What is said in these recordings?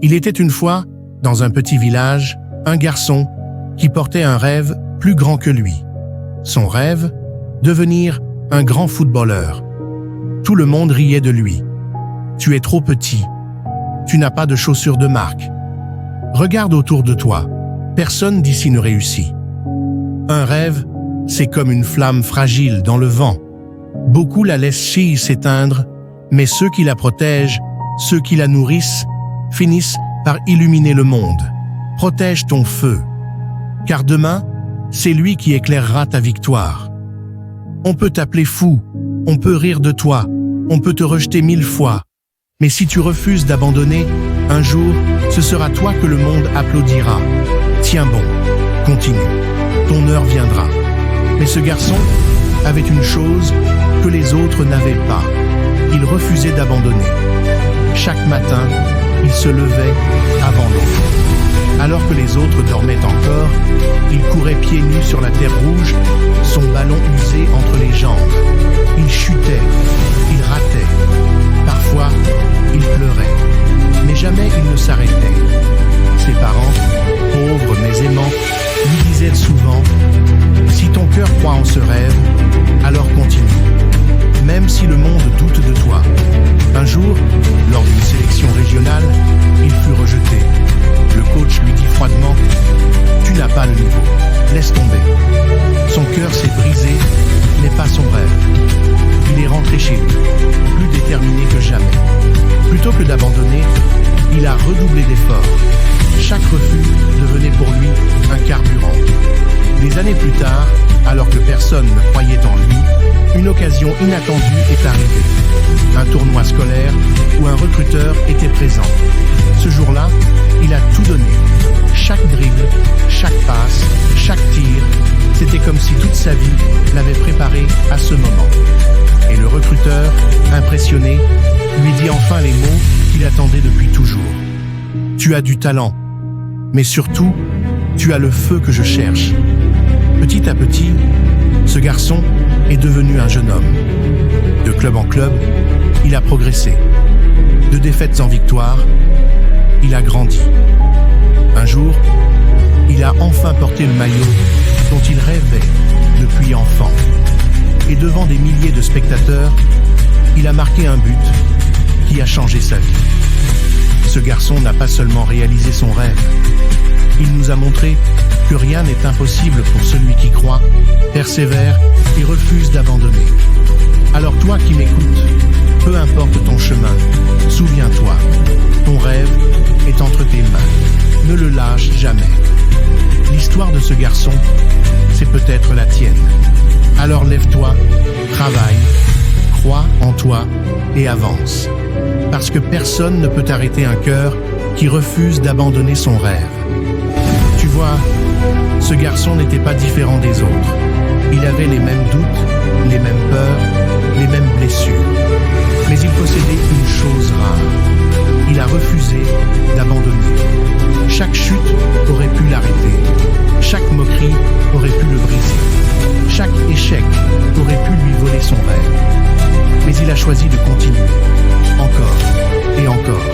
Il était une fois, dans un petit village, un garçon qui portait un rêve plus grand que lui. Son rêve, devenir un grand footballeur. Tout le monde riait de lui. Tu es trop petit. Tu n'as pas de chaussures de marque. Regarde autour de toi. Personne d'ici ne réussit. Un rêve, c'est comme une flamme fragile dans le vent. Beaucoup la laissent s'éteindre, mais ceux qui la protègent, ceux qui la nourrissent, finissent par illuminer le monde. Protège ton feu, car demain, c'est lui qui éclairera ta victoire. On peut t'appeler fou, on peut rire de toi, on peut te rejeter 1000 fois. Mais si tu refuses d'abandonner, un jour, ce sera toi que le monde applaudira. Tiens bon, continue, ton heure viendra. Mais ce garçon avait une chose que les autres n'avaient pas. Il refusait d'abandonner. Chaque matin, il se levait avant l'aube. Alors que les autres dormaient encore, il courait pieds nus sur la terre rouge, son ballon usé entre les jambes. Il chutait, il ratait. Parfois, il pleurait. Mais jamais il ne s'arrêtait. Ses parents, pauvres mais aimants, lui disaient souvent « Si ton cœur croit en ce rêve, alors continue. Même si le monde doute de toi. » Un jour, lors d'une sélection régionale, il fut rejeté. Le coach lui dit froidement « Tu n'as pas le niveau, laisse tomber. » Son cœur s'est brisé, mais pas son rêve. Il est rentré chez lui, plus déterminé que jamais. Plutôt que d'abandonner, il a redoublé d'efforts. Chaque refus devenait pour lui un carburant. Des années plus tard, alors que personne ne croyait en lui, une occasion inattendue est arrivée. Un tournoi scolaire où un recruteur était présent. Ce jour-là, il a tout donné. Chaque dribble, chaque passe, chaque tir, c'était comme si toute sa vie l'avait préparé à ce moment. Et le recruteur, impressionné, lui dit enfin les mots qu'il attendait depuis toujours. « Tu as du talent, mais surtout, tu as le feu que je cherche. » Petit à petit, ce garçon est devenu un jeune homme. De club en club, il a progressé. De défaites en victoire, il a grandi. Un jour, il a enfin porté le maillot dont il rêvait depuis enfant. Et devant des milliers de spectateurs, il a marqué un but qui a changé sa vie. Ce garçon n'a pas seulement réalisé son rêve, il nous a montré que rien n'est impossible pour celui qui croit, persévère et refuse d'abandonner. Alors toi qui m'écoutes, peu importe ton chemin, souviens-toi, ton rêve est entre tes mains. Ne le lâche jamais. L'histoire de ce garçon, c'est peut-être la tienne. Alors lève-toi, travaille, crois en toi et avance. Parce que personne ne peut arrêter un cœur qui refuse d'abandonner son rêve. Tu vois, ce garçon n'était pas différent des autres. Il avait les mêmes doutes, les mêmes peurs, les mêmes blessures. Mais il possédait une chose rare. Il a refusé d'abandonner. Chaque chute aurait pu l'arrêter. Chaque moquerie aurait pu le briser. Chaque échec aurait pu lui voler son rêve. Mais il a choisi de continuer. Encore et encore.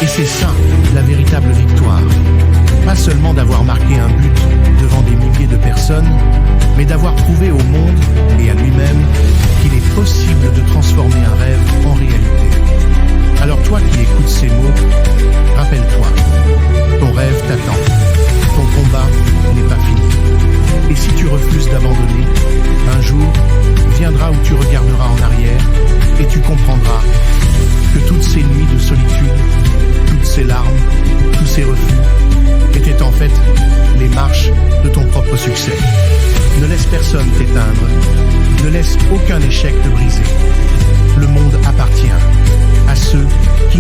Et c'est ça, la véritable victoire. Pas seulement d'avoir marqué un but devant des milliers de personnes, mais d'avoir prouvé au monde et à lui-même qu'il est possible de transformer un rêve en réalité. Alors toi qui écoutes ces mots, rappelle-toi, ton rêve t'attend, ton combat n'est pas fini. Et si tu refuses d'abandonner, un jour viendra où tu regarderas en arrière et tu comprendras que toutes ces nuits de solitude, toutes ces larmes, tous ces refus étaient en fait les marches de ton propre succès. Ne laisse personne t'éteindre, ne laisse aucun échec te briser. Le monde appartient à ceux qui